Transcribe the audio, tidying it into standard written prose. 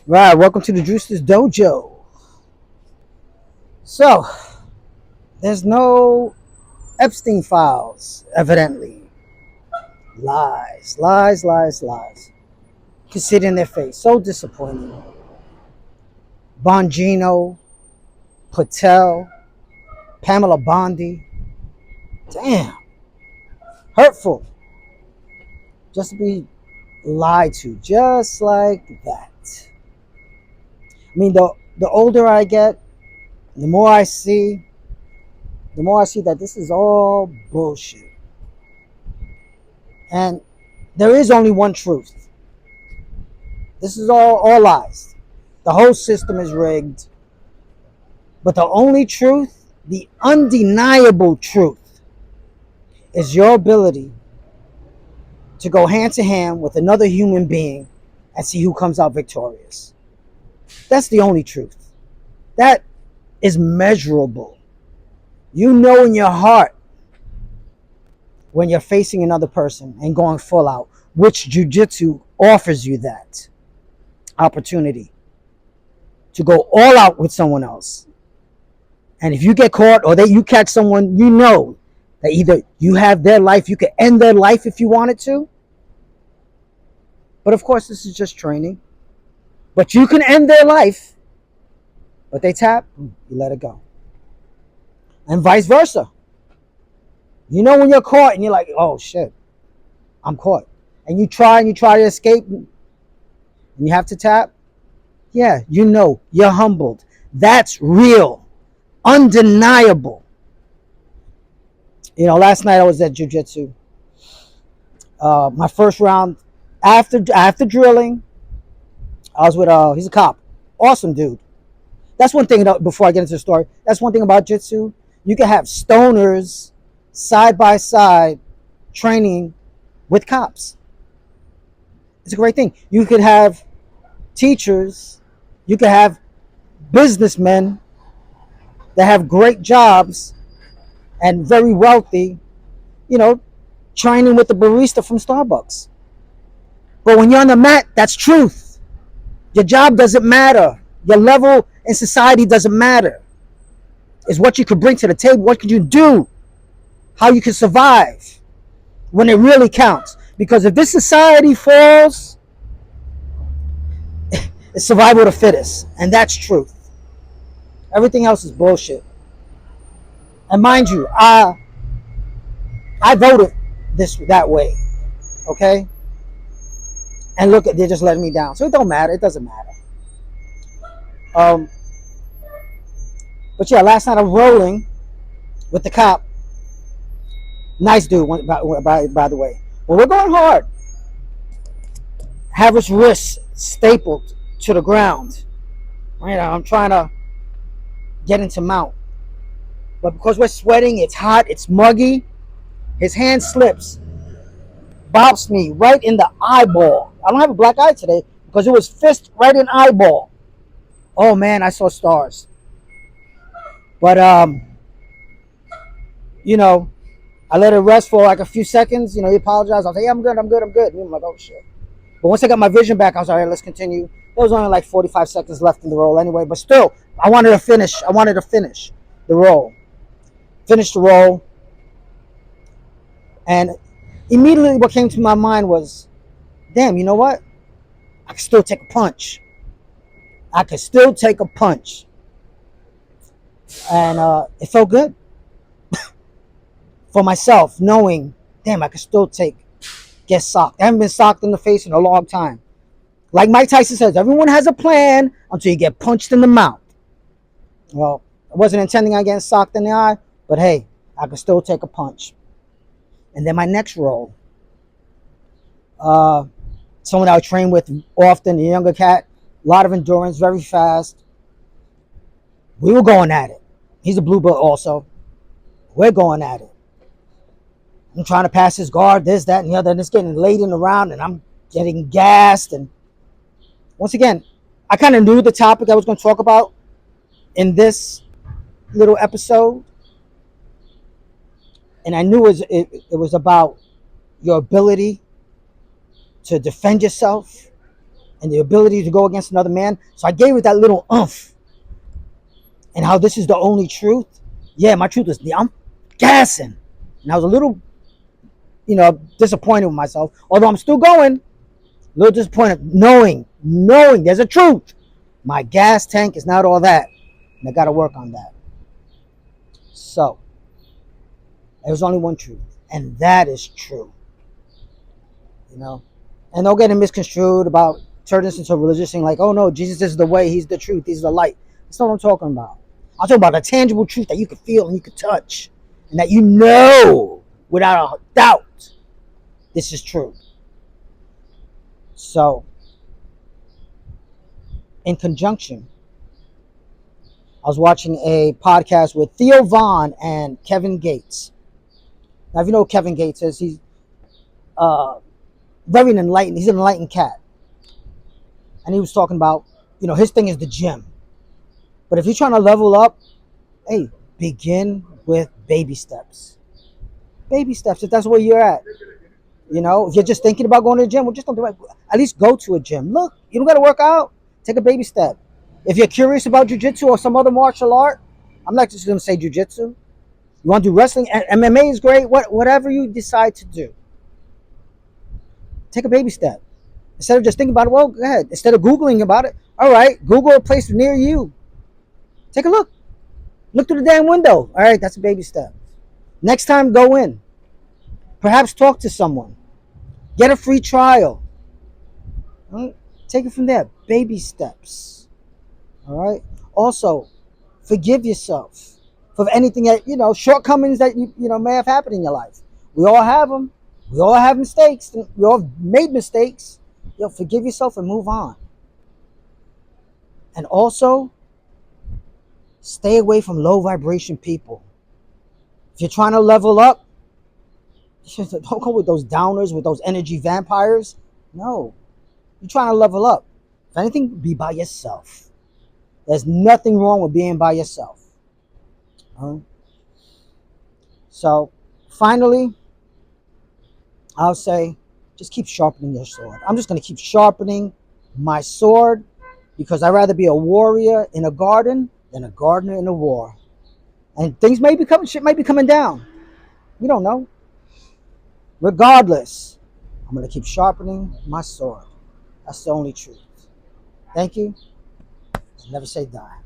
Right, welcome to the Juices Dojo. So, there's no Epstein files, evidently. Lies, lies, lies, lies. You can see it in their face. So disappointing. Bongino, Patel, Pamela Bondi. Damn, hurtful. Just to be lied to, just like that. I mean, the older I get, the more I see, that this is all bullshit. And there is only one truth. This is all lies. The whole system is rigged. But the only truth, the undeniable truth, is your ability to go hand to hand with another human being and see who comes out victorious. That's the only truth. That is measurable. You know in your heart when you're facing another person and going full out, which jiu-jitsu offers you that opportunity to go all out with someone else. And if you get caught or you catch someone, you know that either you have their life, you can end their life if you wanted to. But of course, this is just training. But you can end their life. But they tap, you let it go. And vice versa. You know when you're caught and you're like, oh shit, I'm caught. And you try to escape and you have to tap. Yeah, you know, you're humbled. That's real. Undeniable. You know, last night I was at jiu-jitsu. My first round, after drilling, I was with, he's a cop. Awesome dude. That's one thing, before I get into the story, that's one thing about jiu-jitsu. You can have stoners side by side training with cops. It's a great thing. You could have teachers, you could have businessmen that have great jobs and very wealthy, you know, training with the barista from Starbucks. But when you're on the mat, that's truth. Your job doesn't matter. Your level in society doesn't matter. It's what you could bring to the table. What could you do? How you can survive when it really counts. Because if this society falls, it's survival of the fittest. And that's truth. Everything else is bullshit. And mind you, I voted that way. Okay? And look, they're just letting me down. So it don't matter. It doesn't matter. But yeah, last night I'm rolling with the cop. Nice dude, by the way. But we're going hard. Have his wrists stapled to the ground. Right now, I'm trying to get into mount. But because we're sweating, it's hot, it's muggy, his hand slips, bops me right in the eyeball. I don't have a black eye today because it was fist right in eyeball. Oh man, I saw stars. But you know, I let it rest for like a few seconds. You know, he apologized. I was like, yeah, I'm good. And I'm like, oh shit. But once I got my vision back, I was like, all right, let's continue. There was only like 45 seconds left in the roll anyway. But still, I wanted to finish the roll. Finish the roll. And immediately what came to my mind was, damn, you know what? I can still take a punch. And it felt good for myself, knowing, damn, I can still get socked. I haven't been socked in the face in a long time. Like Mike Tyson says, everyone has a plan until you get punched in the mouth. Well, I wasn't intending on getting socked in the eye, but hey, I can still take a punch. And then my next roll, someone I would train with often, a younger cat, a lot of endurance, very fast. We were going at it. He's a blue belt also. We're going at it. I'm trying to pass his guard, this, that, and the other, and it's getting late in the round, and I'm getting gassed. And once again, I kind of knew the topic I was going to talk about in this little episode, and I knew it was about your ability to defend yourself and the ability to go against another man. So I gave it that little oomph. And how this is the only truth. Yeah, my truth is, I'm gassing. And I was a little, disappointed with myself. Although I'm still going, a little disappointed, knowing there's a truth. My gas tank is not all that. And I got to work on that. So, there's only one truth. And that is true. And don't get it misconstrued about turning this into a religious thing like, oh no, Jesus is the way, he's the truth, he's the light. That's not what I'm talking about. I'm talking about a tangible truth that you can feel and you can touch. And that without a doubt, this is true. So, in conjunction, I was watching a podcast with Theo Vaughn and Kevin Gates. Now, if you know who Kevin Gates is, he's very enlightened. He's an enlightened cat. And he was talking about, his thing is the gym. But if you're trying to level up, hey, begin with baby steps. Baby steps, if that's where you're at. If you're just thinking about going to the gym, well, just don't do it. At least go to a gym. Look, you don't got to work out. Take a baby step. If you're curious about jiu-jitsu or some other martial art, I'm not just going to say jiu-jitsu. You want to do wrestling? MMA is great. Whatever you decide to do, take a baby step. Instead of just thinking about it, well, go ahead. Instead of Googling about it, all right, Google a place near you. Take a look. Look through the damn window. All right, that's a baby step. Next time, go in. Perhaps talk to someone. Get a free trial. All right? Take it from there. Baby steps. All right? Also, forgive yourself for anything that, shortcomings that you may have happened in your life. We all have them. We all have mistakes. We all made mistakes. Forgive yourself and move on. And also, stay away from low vibration people. If you're trying to level up, don't go with those downers, with those energy vampires. No. You're trying to level up. If anything, be by yourself. There's nothing wrong with being by yourself. So, finally, I'll say, just keep sharpening your sword. I'm just going to keep sharpening my sword because I'd rather be a warrior in a garden than a gardener in a war. And shit might be coming down. We don't know. Regardless, I'm going to keep sharpening my sword. That's the only truth. Thank you. Never say die.